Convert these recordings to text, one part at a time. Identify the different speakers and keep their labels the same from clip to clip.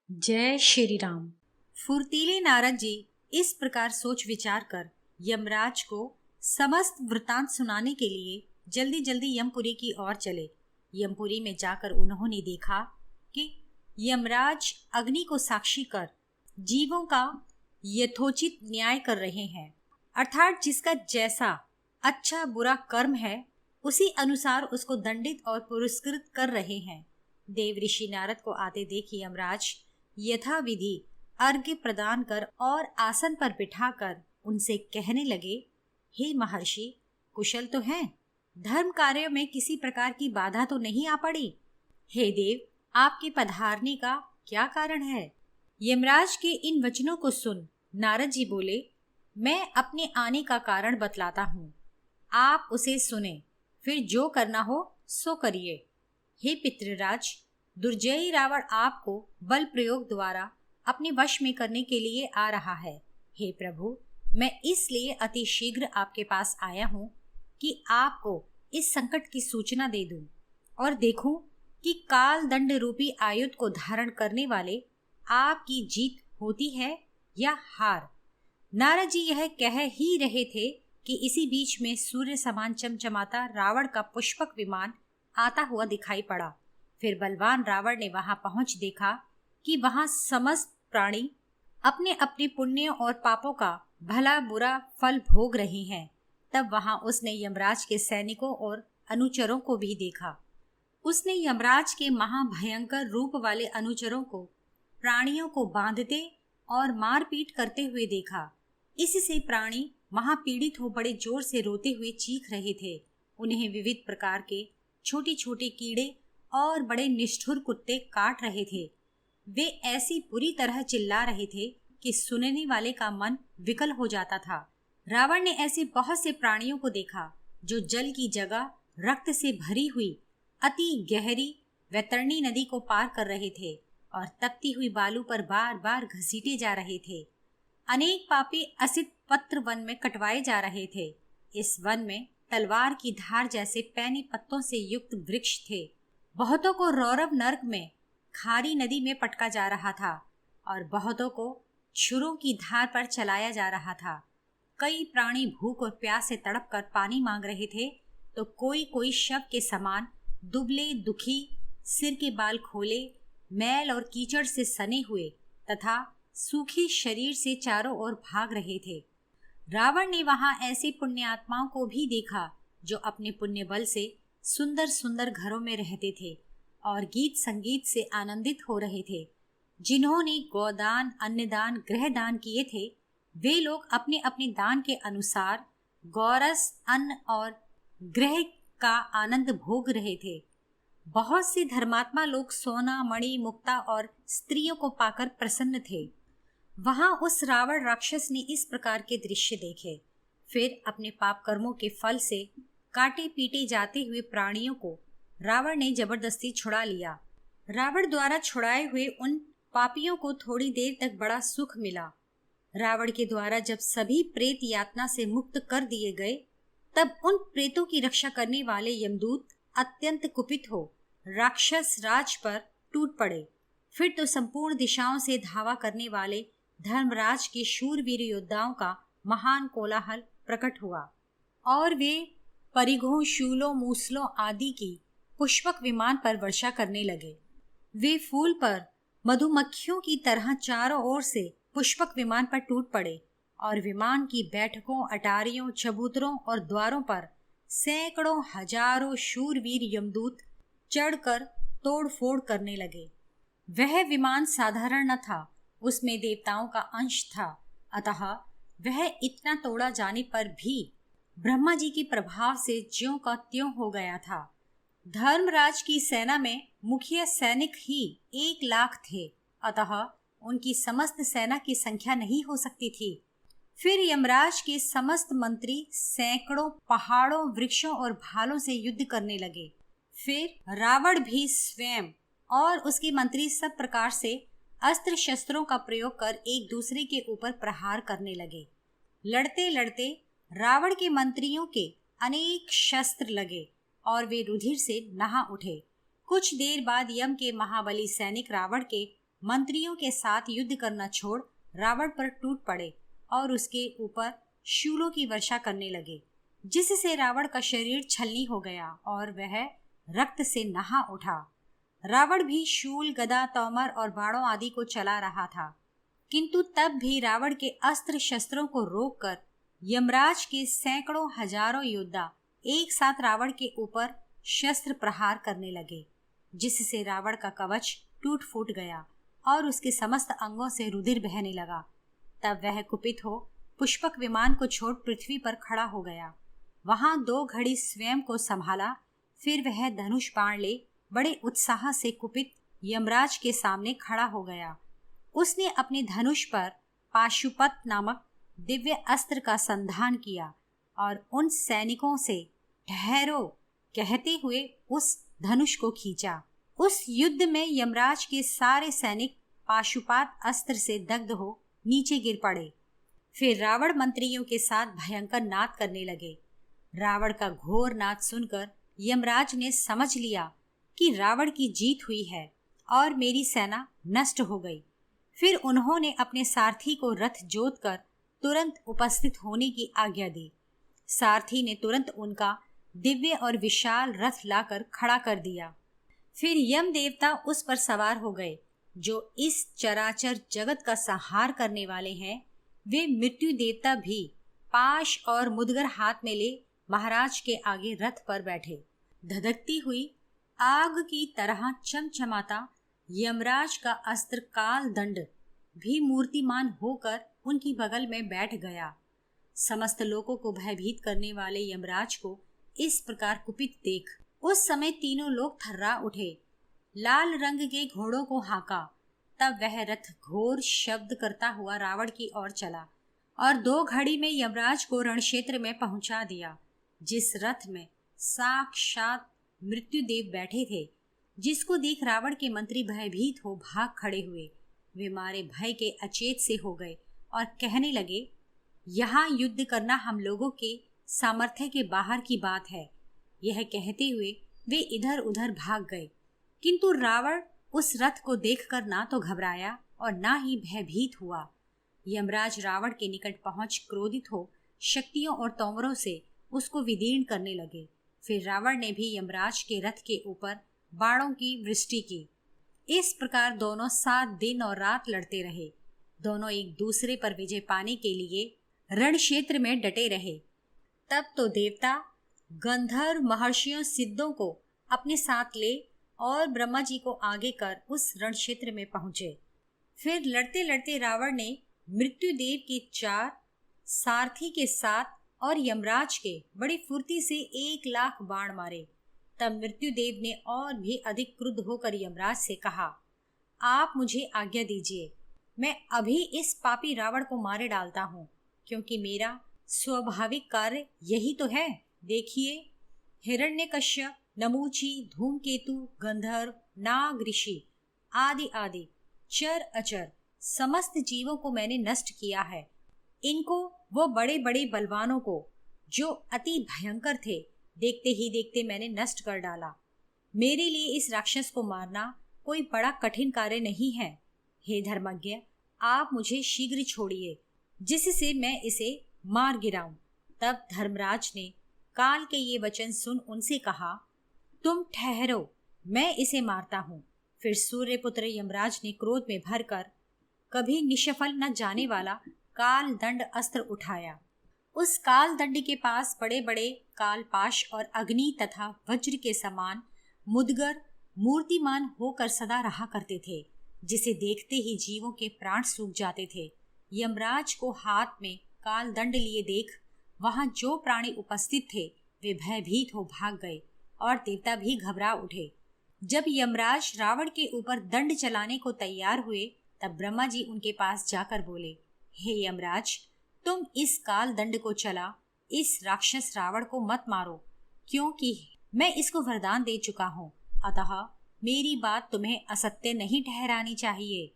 Speaker 1: जय श्री राम।
Speaker 2: फुर्तीले नारद जी इस प्रकार सोच विचार कर यमराज को समस्त वृतांत सुनाने के लिए जल्दी जल्दी यमपुरी की ओर चले। यमपुरी में जाकर उन्होंने देखा कि यमराज अग्नि को साक्षी कर जीवों का यथोचित न्याय कर रहे हैं, अर्थात जिसका जैसा अच्छा बुरा कर्म है उसी अनुसार उसको दंडित और पुरस्कृत कर रहे हैं। देव ऋषि नारद को आते देख यमराज यथाविधि अर्घ्य प्रदान कर और आसन पर बिठाकर उनसे कहने लगे, हे महर्षि, कुशल तो हैं? धर्म कार्य में किसी प्रकार की बाधा तो नहीं आ पड़ी? हे देव, आपके पधारने का क्या कारण है? यमराज के इन वचनों को सुन नारद जी बोले, मैं अपने आने का कारण बतलाता हूँ, आप उसे सुने, फिर जो करना हो सो करिए। हे पितृराज, दुर्जयी रावण आपको बल प्रयोग द्वारा अपने वश में करने के लिए आ रहा है। हे प्रभु, मैं इसलिए अति शीघ्र आपके पास आया हूँ कि आपको इस संकट की सूचना दे दूं और देखूं कि काल दंड रूपी आयुध को धारण करने वाले आपकी जीत होती है या हार। नारद जी यह कह ही रहे थे कि इसी बीच में सूर्य समान चमचमाता रावण का पुष्पक विमान आता हुआ दिखाई पड़ा। फिर बलवान रावण ने वहां पहुंच देखा कि वहां समस्त प्राणी अपने अपने पुण्यों और पापों का भला बुरा फल भोग रहे हैं। तब वहां उसने यमराज के सैनिकों और अनुचरों को भी देखा। उसने यमराज के महाभयंकर रूप वाले अनुचरों को प्राणियों को बांधते और मारपीट करते हुए देखा। इससे प्राणी महापीड़ित हो बड़े जोर से रोते हुए चीख रहे थे। उन्हें विविध प्रकार के छोटे छोटे कीड़े और बड़े निष्ठुर कुत्ते काट रहे थे। वे ऐसी बुरी तरह चिल्ला रहे थे कि सुनने वाले का मन विकल हो जाता था। रावण ने ऐसे बहुत से प्राणियों को देखा जो जल की जगह रक्त से भरी हुई अति गहरी वैतरणी नदी को पार कर रहे थे और तपती हुई बालू पर बार बार घसीटे जा रहे थे। अनेक पापी असित पत्र वन में कटवाए जा रहे थे। इस वन में तलवार की धार जैसे पैनी पत्तों से युक्त वृक्ष थे। बहुतों को रौरव नर्क में खारी नदी में पटका जा रहा था और बहुतों को छुरों की धार पर चलाया जा रहा था। कई प्राणी भूख और प्यास से तड़प कर पानी मांग रहे थे तो कोई कोई शव के समान दुबले दुखी, सिर के बाल खोले, मैल और कीचड़ से सने हुए तथा सूखी शरीर से चारों ओर भाग रहे थे। रावण ने वहां ऐसे पुण्यात्माओं को भी देखा जो अपने पुण्य बल से सुंदर सुंदर घरों में रहते थे और गीत संगीत से आनंदित हो रहे थे। जिन्होंने गोदान, अन्नदान, गृहदान किए थे, वे लोग अपने अपने दान के अनुसार गौरस, अन्न और गृह का आनंद भोग रहे थे। बहुत से धर्मात्मा लोग सोना, मणि, मुक्ता और स्त्रियों को पाकर प्रसन्न थे। वहां उस रावण राक्षस ने इस प्रकार के दृश्य देखे। फिर अपने पाप कर्मों के फल से काटे पीटे जाते हुए प्राणियों को रावण ने जबरदस्ती छुड़ा लिया। रावण द्वारा छुड़ाए हुए उन पापियों को थोड़ी देर तक बड़ा सुख मिला। रावण के द्वारा जब सभी प्रेत यातना से मुक्त कर दिए गए, तब उन प्रेतों की रक्षा करने वाले यमदूत अत्यंत कुपित हो राक्षस राज पर टूट पड़े। फिर तो संपूर्ण दिशाओं से धावा करने वाले धर्मराज के शूरवीर योद्धाओं का महान कोलाहल प्रकट हुआ और वे परिघों, शूलों, मूसलों आदि की पुष्पक विमान पर वर्षा करने लगे। वे फूल पर मधुमक्खियों की तरह चारों ओर से पुष्पक विमान पर टूट पड़े और विमान की बैठकों, अटारियों, चबूतरों और द्वारों पर सैकड़ों हजारों शूरवीर यमदूत चढ़कर तोड़-फोड़ करने लगे। वह विमान साधारण न था, उसमें देवताओं का अंश था, अतः वह इतना तोड़ा जाने पर भी ब्रह्मा जी के प्रभाव से ज्यों का त्यों हो गया था। धर्मराज की सेना में मुखिया सैनिक ही 1 लाख थे, अतः उनकी समस्त सेना की संख्या नहीं हो सकती थी। फिर यमराज के समस्त मंत्री सैकड़ों पहाड़ों, वृक्षों और भालों से युद्ध करने लगे। फिर रावण भी स्वयं और उसके मंत्री सब प्रकार से अस्त्र शस्त्रों का प्रयोग कर एक दूसरे के ऊपर प्रहार करने लगे। लड़ते लड़ते रावण के मंत्रियों के अनेक शस्त्र लगे और वे रुधिर से नहा उठे। कुछ देर बाद यम के महाबली सैनिक रावण के मंत्रियों के साथ युद्ध करना छोड़ रावण पर टूट पड़े और उसके ऊपर शूलों की वर्षा करने लगे, जिससे रावण का शरीर छलनी हो गया और वह रक्त से नहा उठा। रावण भी शूल, गदा, तोमर और बाणों आदि को चला रहा था, किंतु तब भी रावण के अस्त्र शस्त्रों को रोककर यमराज के सैकड़ों हजारों योद्धा एक साथ रावण के ऊपर शस्त्र प्रहार करने लगे, जिससे रावण का कवच टूट फूट गया और उसके समस्त अंगों से रुधिर बहने लगा। तब वह कुपित हो पुष्पक विमान को छोड़ पृथ्वी पर खड़ा हो गया। वहां 2 घड़ी स्वयं को संभाला, फिर वह धनुष बाण ले बड़े उत्साह से कुपित यमराज के सामने खड़ा हो गया। उसने अपने धनुष पर पाशुपत नामक दिव्य अस्त्र का संधान किया और उन सैनिकों से ठहरो कहते हुए उस धनुष को खींचा। उस युद्ध में यमराज के सारे सैनिक पाशुपात अस्त्र से दग्ध हो नीचे गिर पड़े। फिर रावण मंत्रियों के साथ भयंकर नाद करने लगे। रावण का घोर नाद सुनकर यमराज ने समझ लिया कि रावण की जीत हुई है और मेरी सेना नष्ट हो गई। फिर उन्होंने अपने सारथी को रथ जोतकर तुरंत उपस्थित होने की आज्ञा दी। सारथी ने तुरंत उनका दिव्य और विशाल रथ लाकर खड़ा कर दिया। फिर यम देवता उस पर सवार हो गए, जो इस चराचर जगत का संहार करने वाले हैं। वे मृत्यु देवता भी पाश और मुदगर हाथ में ले महाराज के आगे रथ पर बैठे। धधकती हुई आग की तरह चमचमाता यमराज का अस्त्र काल दंड भी मूर्तिमान होकर उनकी बगल में बैठ गया। समस्त लोगों को भयभीत करने वाले यमराज को इस प्रकार कुपित देख उस समय तीनों लोग थर्रा उठे। लाल रंग के घोड़ों को हाँका। तब वह रथ घोर शब्द करता हुआ रावण की ओर चला और 2 घड़ी में यमराज को रणक्षेत्र में पहुंचा दिया। जिस रथ में साक्षात मृत्युदेव बैठे थे, जिसको देख रावण के मंत्री भयभीत हो भाग खड़े हुए। वे मारे भय के अचेत से हो गए और कहने लगे, यहाँ युद्ध करना हम लोगों के सामर्थ्य के बाहर की बात है। यह कहते हुए वे इधर उधर भाग गए, किंतु रावण उस रथ को देखकर ना तो घबराया और ना ही भयभीत हुआ। यमराज रावण के निकट पहुंच क्रोधित हो शक्तियों और तोमरों से उसको विदीर्ण करने लगे। फिर रावण ने भी यमराज के रथ के ऊपर बाणों की वृष्टि की। इस प्रकार दोनों 7 दिन और रात लड़ते रहे। दोनों एक दूसरे पर विजय पाने के लिए रण क्षेत्र में डटे रहे। तब तो देवता गंधर्व महर्षियों सिद्धों को अपने साथ ले और ब्रह्मा जी को आगे कर उस रण क्षेत्र में पहुंचे। फिर लड़ते लड़ते रावण ने मृत्युदेव के 4 सारथी के 7 और यमराज के बड़ी फुर्ती से 1,00,000 बाण मारे। तब मृत्युदेव ने और भी अधिक क्रुद्ध होकर यमराज से कहा, आप मुझे आज्ञा दीजिए, मैं अभी इस पापी रावण को मारे डालता हूँ, क्योंकि मेरा स्वाभाविक कार्य यही तो है। देखिए, हिरण्यकश्यप, नमूची, धूमकेतु, गंधर्व, नाग, ऋषि आदि आदि चर अचर समस्त जीवों को मैंने नष्ट किया है। इनको, वो बड़े बड़े बलवानों को जो अति भयंकर थे, देखते ही देखते मैंने नष्ट कर डाला। मेरे लिए इस राक्षस को मारना कोई बड़ा कठिन कार्य नहीं है। हे धर्मज्ञ, आप मुझे शीघ्र छोड़िए, जिससे मैं इसे मार गिराऊं। तब धर्मराज ने काल के ये वचन सुन उनसे कहा, तुम ठहरो, मैं इसे मारता हूँ। फिर सूर्यपुत्र यमराज ने क्रोध में भरकर कभी निष्फल न जाने वाला काल दंड अस्त्र उठाया। उस काल दंड के पास बड़े बड़े कालपाश और अग्नि तथा वज्र के समान मुदगर मूर्तिमान होकर सदा रहा करते थे, जिसे देखते ही जीवों के प्राण सूख जाते थे। यमराज को हाथ में काल दंड लिए देख वहां जो प्राणी उपस्थित थे वे भयभीत हो भाग गए और देवता भी घबरा उठे। जब यमराज रावण के ऊपर दंड चलाने को तैयार हुए, तब ब्रह्मा जी उनके पास जाकर बोले, हे यमराज, तुम इस काल दंड को चला इस राक्षस रावण को मत मारो, क्योंकि मैं इसको वरदान दे चुका हूँ। अतः मेरी बात तुम्हें असत्य नहीं ठहरानी चाहिए।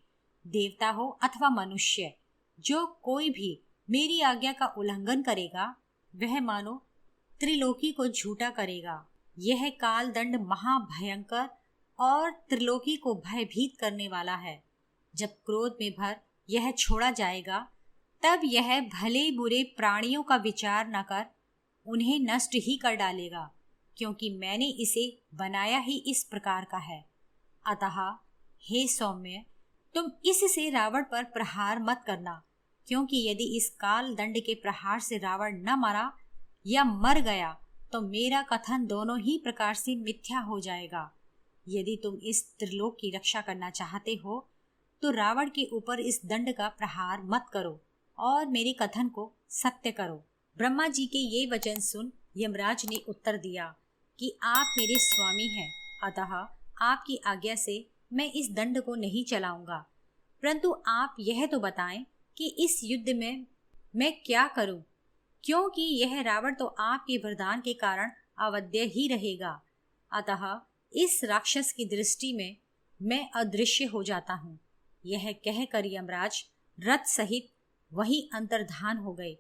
Speaker 2: देवता हो अथवा मनुष्य, जो कोई भी मेरी आज्ञा का उल्लंघन करेगा वह मानो त्रिलोकी को झूठा करेगा। यह काल दंड महाभयंकर और त्रिलोकी को भयभीत करने वाला है। जब क्रोध में भर यह छोड़ा जाएगा, तब यह भले बुरे प्राणियों का विचार न कर उन्हें नष्ट ही कर डालेगा, क्योंकि मैंने इसे बनाया ही इस प्रकार का है। अतः हे सौम्य, तुम इससे रावण पर प्रहार मत करना, क्योंकि यदि इस काल दंड के प्रहार से रावण न मरा या मर गया तो मेरा कथन दोनों ही प्रकार से मिथ्या हो जाएगा। यदि तुम इस त्रिलोक की रक्षा करना चाहते हो तो रावण के ऊपर इस दंड का प्रहार मत करो और मेरे कथन को सत्य करो। ब्रह्मा जी के ये वचन सुन यमराज ने उत्तर दिया कि आप मेरे स्वामी हैं, अतः आपकी आज्ञा से मैं इस दंड को नहीं चलाऊंगा, परंतु आप यह तो बताएं कि इस युद्ध में मैं क्या करूं, क्योंकि यह रावण तो आपके वरदान के कारण अवध्य ही रहेगा। अतः इस राक्षस की दृष्टि में मैं अदृश्य हो जाता हूँ। यह कहकर यमराज रथ सहित वहीं अंतर्धान हो गए।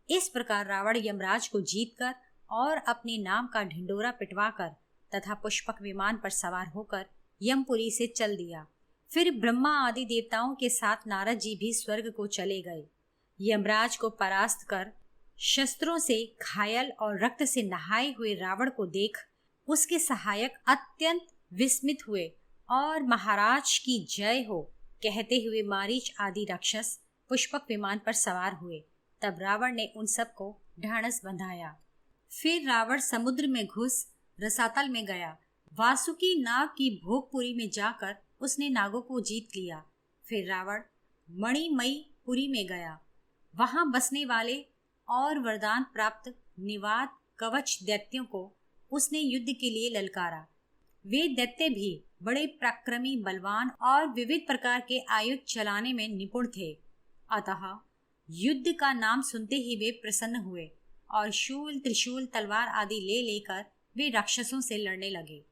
Speaker 2: इस प्रकार रावण यमराज को जीतकर और अपने नाम का ढिंडोरा पिटवाकर तथा पुष्पक विमान पर सवार होकर यमपुरी से चल दिया। फिर ब्रह्मा आदि देवताओं के साथ नारद जी भी स्वर्ग को चले गए। यमराज को परास्त कर शस्त्रों से घायल और रक्त से नहाए हुए रावण को देख उसके सहायक अत्यंत विस्मित हुए और महाराज की जय हो कहते हुए मारीच आदि राक्षस पुष्पक विमान पर सवार हुए। तब रावण ने उन सबको ढांढस बंधाया। फिर रावण समुद्र में घुस रसातल में गया। वासुकी नाग की भोगपुरी में जाकर उसने नागों को जीत लिया। फिर रावण मणिमयी पुरी में गया। वहां बसने वाले और वरदान प्राप्त निवात कवच दैत्यों को उसने युद्ध के लिए ललकारा। वे दैत्य भी बड़े पराक्रमी, बलवान और विविध प्रकार के आयुध चलाने में निपुण थे। अतः युद्ध का नाम सुनते ही वे प्रसन्न हुए और शूल, त्रिशूल, तलवार आदि ले लेकर वे राक्षसों से लड़ने लगे।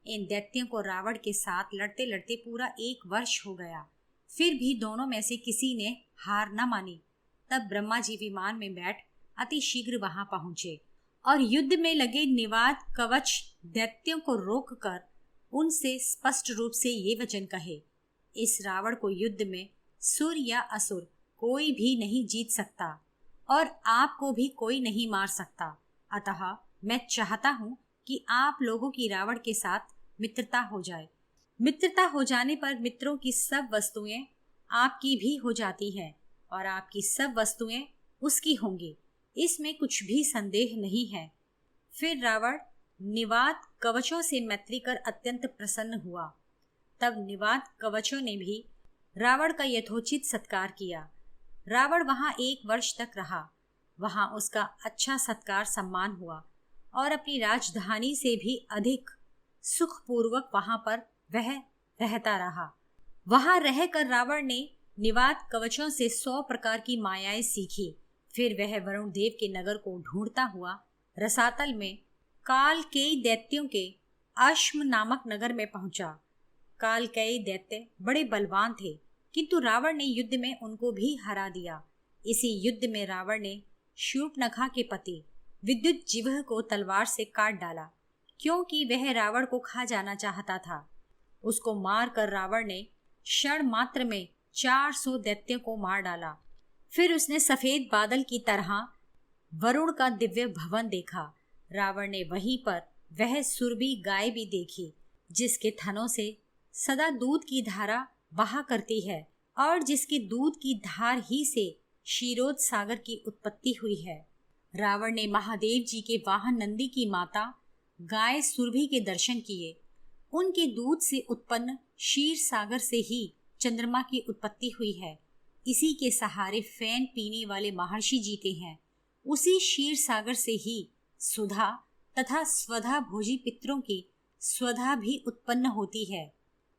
Speaker 2: इन दैत्यों को रावण के साथ लड़ते लड़ते पूरा 1 वर्ष हो गया। फिर भी दोनों में से किसी ने हार न मानी। तब ब्रह्मा जी विमान में बैठ अति शीघ्र वहां पहुंचे और युद्ध में लगे निवात कवच दैत्यों को रोककर उनसे स्पष्ट रूप से ये वचन कहे, इस रावण को युद्ध में सुर या असुर कोई भी नहीं जीत सकता और आपको भी कोई नहीं मार सकता। अतः मैं चाहता हूँ कि आप लोगों की रावण के साथ मित्रता हो जाए। मित्रता हो जाने पर मित्रों की सब वस्तुएं आपकी भी हो जाती है और आपकी सब वस्तुएं उसकी होंगी, इसमें कुछ भी संदेह नहीं है। फिर रावण निवात कवचों से मैत्री कर अत्यंत प्रसन्न हुआ। तब निवात कवचों ने भी रावण का यथोचित सत्कार किया। रावण वहां 1 वर्ष तक रहा। वहां उसका अच्छा सत्कार सम्मान हुआ और अपनी राजधानी से भी अधिक सुखपूर्वक वहां पर वह रहता रहा। वहां रहकर रावण ने निवात कवचों से 100 प्रकार की मायाएं सीखी। फिर वह वरुण देव के नगर को ढूंढता हुआ रसातल में कालकेयी दैत्यों के अश्म नामक नगर में पहुंचा। कालकेयी दैत्य बड़े बलवान थे, किंतु रावण ने युद्ध में उनको भी हरा दिया। इसी युद्ध में रावण ने शूर्पणखा के पति विद्युत जिह्व को तलवार से काट डाला, क्योंकि वह रावण को खा जाना चाहता था। उसको मार कर रावण ने क्षण मात्र में 400 दैत्यों को मार डाला। फिर उसने सफेद बादल की तरह वरुण का दिव्य भवन देखा। रावण ने वहीं पर वह सुरभि गाय भी देखी, जिसके थनों से सदा दूध की धारा बहा करती है और जिसके दूध की धार ही से क्षीरोद सागर की उत्पत्ति हुई है। रावण ने महादेव जी के वाहन नंदी की माता गाय सुरभि के दर्शन किए। उनके दूध से उत्पन्न क्षीर सागर से ही चंद्रमा की उत्पत्ति हुई है। इसी के सहारे फैन पीने वाले महर्षि जीते हैं। उसी क्षीर सागर से ही सुधा तथा स्वधा भोजी पितरों की स्वधा भी उत्पन्न होती है।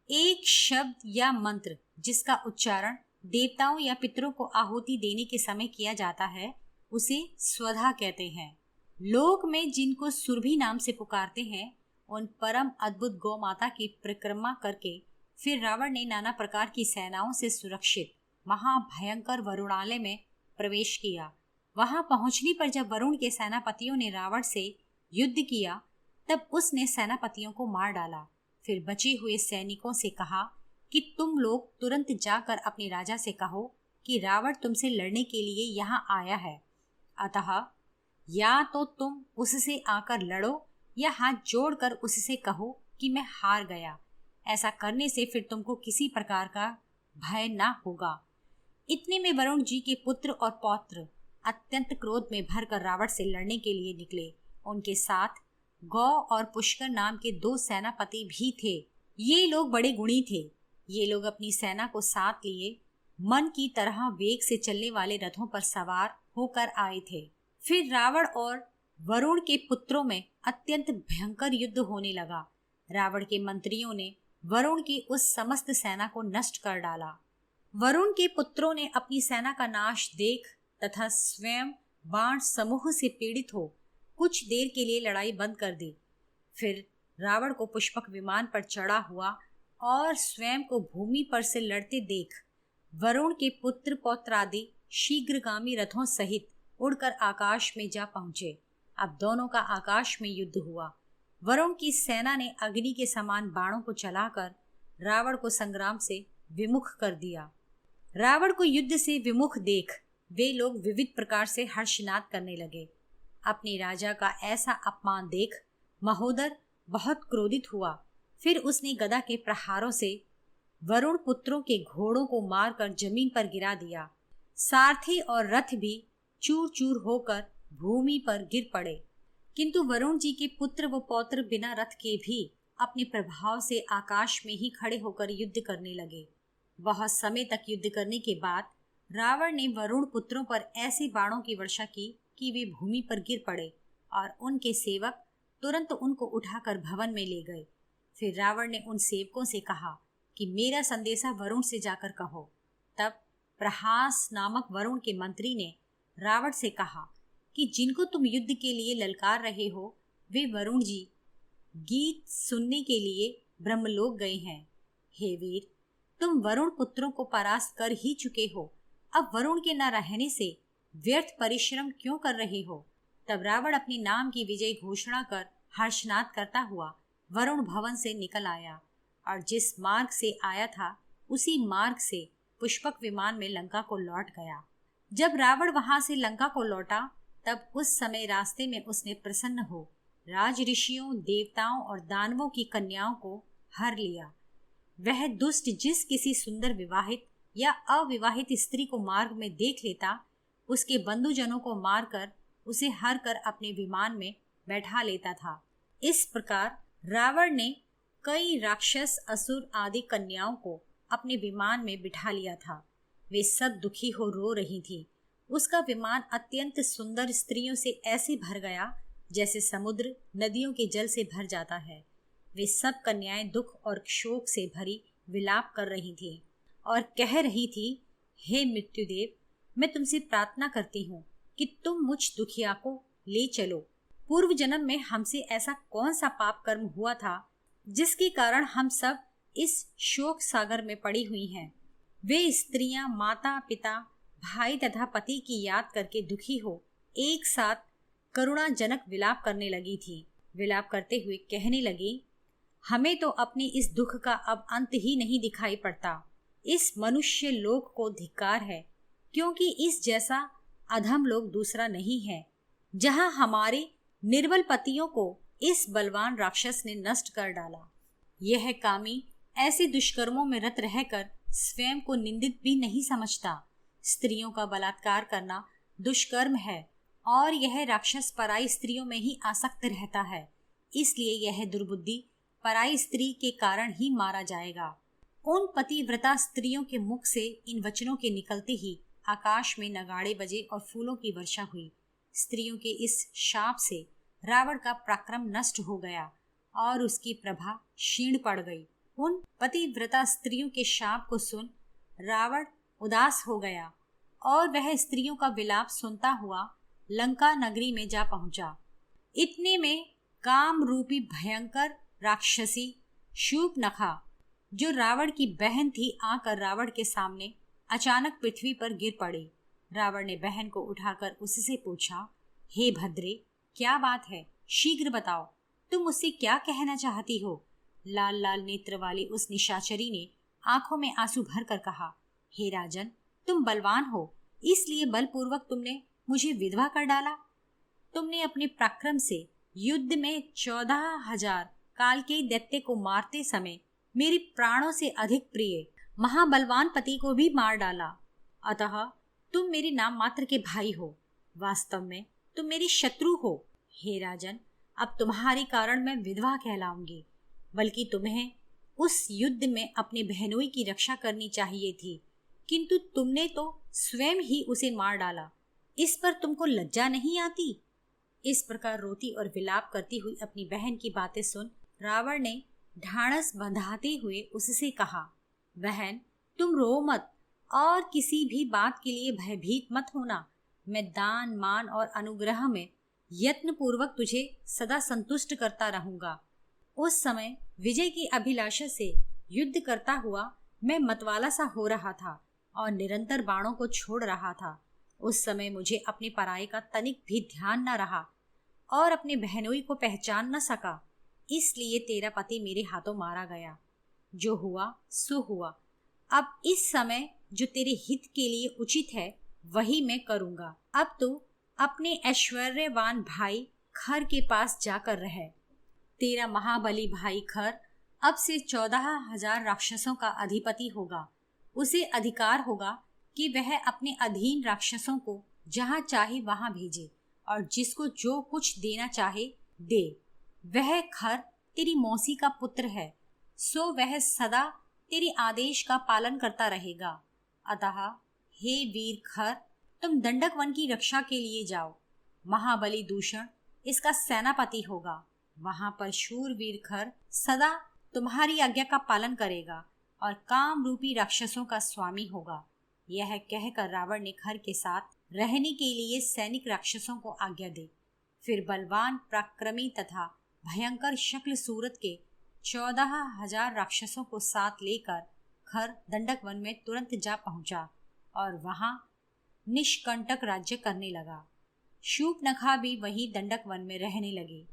Speaker 2: एक शब्द या मंत्र जिसका उच्चारण देवताओं या पितरों को आहुति देने के समय किया जाता है, उसे स्वधा कहते हैं। लोक में जिनको सुरभि नाम से पुकारते हैं, उन परम अद्भुत गौ माता की परिक्रमा करके फिर रावण ने नाना प्रकार की सेनाओं से सुरक्षित महाभयंकर वरुणालय में प्रवेश किया। वहां पहुंचने पर जब वरुण के सेनापतियों ने रावण से युद्ध किया, तब उसने सेनापतियों को मार डाला। फिर बचे हुए सैनिकों से कहा कि तुम लोग तुरंत जाकर अपने राजा से कहो कि रावण तुमसे लड़ने के लिए यहाँ आया है। अतः या तो तुम उससे आकर लड़ो या हाथ जोड़कर उससे कहो कि मैं हार गया। ऐसा करने से फिर तुमको किसी प्रकार का भय ना होगा। इतने में वरुण जी के पुत्र और पौत्र अत्यंत क्रोध में भरकर रावण से लड़ने के लिए निकले। उनके साथ गौ और पुष्कर नाम के 2 सेनापति भी थे। ये लोग बड़े गुणी थे। ये लोग अपनी सेना को साथ लिए मन की तरह वेग से चलने वाले रथों पर सवार होकर आए थे। फिर रावण और वरुण के पुत्रों में अत्यंत भयंकर युद्ध होने लगा। रावण के मंत्रियों ने वरुण की उस समस्त सेना को नष्ट कर डाला। वरुण के पुत्रों ने अपनी सेना का नाश देख तथा स्वयं बाण समूह से पीड़ित हो कुछ देर के लिए लड़ाई बंद कर दी। फिर रावण को पुष्पक विमान पर चढ़ा हुआ और स्वयं को भूमि पर से लड़ते देख वरुण के पुत्र पौत्र आदि शीघ्रगामी रथों सहित उड़कर आकाश में जा पहुंचे। अब दोनों का आकाश में युद्ध हुआ। वरुण की सेना ने अग्नि के समान बाणों को चलाकर रावण को संग्राम से विमुख कर दिया। रावण को युद्ध से विमुख देख वे लोग विविध प्रकार से हर्षनाद करने लगे। अपने राजा का ऐसा अपमान देख महोदर बहुत क्रोधित हुआ। फिर उसने गदा के प्रहारों से वरुण पुत्रों के घोड़ों को मारकर जमीन पर गिरा दिया। सारथी और रथ भी चूर चूर होकर भूमि पर गिर पड़े। किंतु वरुण जी के पुत्र व पौत्र बिना रथ के भी अपने प्रभाव से आकाश में ही खड़े होकर युद्ध करने लगे। बहुत समय तक युद्ध करने के बाद रावण ने वरुण पुत्रों पर ऐसे बाणों की वर्षा की कि वे भूमि पर गिर पड़े और उनके सेवक तुरंत उनको उठाकर भवन में ले गए। फिर रावण ने उन सेवकों से कहा कि मेरा संदेशा वरुण से जाकर कहो। तब प्रहास नामक वरुण के मंत्री ने रावण से कहा कि जिनको तुम युद्ध के लिए ललकार रहे हो वे वरुण जी गीत सुनने के लिए ब्रह्मलोक गए हैं। हे वीर, तुम वरुण पुत्रों को परास्त कर ही चुके हो। अब वरुण के न रहने से व्यर्थ परिश्रम क्यों कर रहे हो? तब रावण अपने नाम की विजय घोषणा कर हर्षनाद करता हुआ वरुण भवन से निकल आया और जिस मार्ग से आया था उसी मार्ग से पुष्पक विमान में लंका को लौट गया। जब रावण वहां से लंका को लौटा तब उस समय रास्ते में उसने प्रसन्न हो राज ऋषियों, देवताओं और दानवों की कन्याओं को हर लिया। वह दुष्ट जिस किसी सुंदर विवाहित या अविवाहित स्त्री को मार्ग में देख लेता उसके बंधुजनों को मारकर उसे हर कर अपने विमान में बैठा लेता था। इस प्रकार रावण ने कई राक्षस, असुर आदि कन्याओं को अपने विमान में बिठा लिया था। वे सब दुखी हो रो रही थीं। उसका विमान अत्यंत सुंदर स्त्रियों से ऐसे भर गया जैसे समुद्र नदियों के जल से भर जाता है। वे सब कन्याएं दुख और शोक से भरी विलाप कर रही थीं और कह रही थी, हे मृत्युदेव, मैं तुमसे प्रार्थना करती हूँ कि तुम मुझ दुखिया को ले चलो। पूर्व जन्म में हमसे ऐसा कौन सा पाप कर्म हुआ था जिसके कारण हम सब इस शोक सागर में पड़ी हुई हैं। वे स्त्रियां माता पिता भाई तथा पति की याद करके दुखी हो एक साथ करुणाजनक विलाप करने लगी थी। विलाप करते हुए कहने लगी, हमें तो अपने इस दुख का अब अंत ही नहीं दिखाई पड़ता। इस मनुष्य लोक को धिक्कार है, क्योंकि इस जैसा अधम लोक दूसरा नहीं है। जहां हमारे निर्बल पतियों को इस बलवान राक्षस ने नष्ट कर डाला। यह कामी ऐसे दुष्कर्मों में रत रहकर स्वयं को निंदित भी नहीं समझता। स्त्रियों का बलात्कार करना दुष्कर्म है और यह राक्षस पराई स्त्रियों में ही आसक्त रहता है। इसलिए यह दुर्बुद्धि पराई स्त्री के कारण ही मारा जाएगा। उन पतिव्रता स्त्रियों के मुख से इन वचनों के निकलते ही आकाश में नगाड़े बजे और फूलों की वर्षा हुई। स्त्रियों के इस शाप से रावण का पराक्रम नष्ट हो गया और उसकी प्रभा क्षीण पड़ गई। उन पतिव्रता स्त्रियों के शाप को सुन रावण उदास हो गया और वह स्त्रियों का विलाप सुनता हुआ लंका नगरी में जा पहुंचा। इतने में काम रूपी भयंकर राक्षसी शूर्पणखा, जो रावण की बहन थी, आकर रावण के सामने अचानक पृथ्वी पर गिर पड़ी। रावण ने बहन को उठाकर उससे पूछा, हे भद्रे, क्या बात है? शीघ्र बताओ, तुम मुझसे क्या कहना चाहती हो? लाल लाल नेत्र वाली उस निशाचरी ने आंखों में आंसू भर कर कहा, हे राजन, तुम बलवान हो, इसलिए बलपूर्वक तुमने मुझे विधवा कर डाला। तुमने अपने पराक्रम से युद्ध में 14,000 काल के दैत्य को मारते समय मेरे प्राणों से अधिक प्रिय महाबलवान पति को भी मार डाला। अतः तुम मेरे नाम मात्र के भाई हो, वास्तव में तुम मेरी शत्रु हो। हे राजन, अब तुम्हारे कारण मैं विधवा कहलाऊंगी, बल्कि तुम्हें उस युद्ध में अपने बहनोई की रक्षा करनी चाहिए थी, किंतु तुमने तो स्वयं ही उसे मार डाला। इस पर तुमको लज्जा नहीं आती? इस प्रकार रोती और विलाप करती हुई अपनी बहन की बातें सुन रावण ने ढाढ़स बंधाते हुए उससे कहा, बहन, तुम रो मत और किसी भी बात के लिए भयभीत मत होना। मैं दान, मान और अनुग्रह में यत्न पूर्वक तुझे सदा संतुष्ट करता रहूंगा। उस समय विजय की अभिलाषा से युद्ध करता हुआ मैं मतवाला सा हो रहा था और निरंतर बाणों को छोड़ रहा था। उस समय मुझे अपने पराये का तनिक भी ध्यान न रहा और अपने बहनोई को पहचान न सका, इसलिए तेरा पति मेरे हाथों मारा गया। जो हुआ सो हुआ। अब इस समय जो तेरे हित के लिए उचित है वही मैं करूंगा। अब तू अपने ऐश्वर्यवान भाई खर के पास जाकर रह। तेरा महाबली भाई खर अब से 14,000 राक्षसों का अधिपति होगा। उसे अधिकार होगा कि वह अपने अधीन राक्षसों को जहां चाहे वहां भेजे और जिसको जो कुछ देना चाहे दे। वह खर तेरी मौसी का पुत्र है, सो वह सदा तेरे आदेश का पालन करता रहेगा। अतः हे वीर खर, तुम दंडक वन की रक्षा के लिए जाओ। महाबली दूषण इसका सेनापति होगा। वहां पर शूरवीर खर सदा तुम्हारी आज्ञा का पालन करेगा और काम रूपी राक्षसों का स्वामी होगा। यह कहकर रावण ने खर के साथ रहने के लिए सैनिक राक्षसों को आज्ञा दी। फिर बलवान, पराक्रमी तथा भयंकर शक्ल सूरत के 14,000 राक्षसों को साथ लेकर खर दंडक वन में तुरंत जा पहुंचा और वहां निष्कंटक राज्य करने लगा। शूर्पणखा भी वहीं दंडक वन में रहने लगी।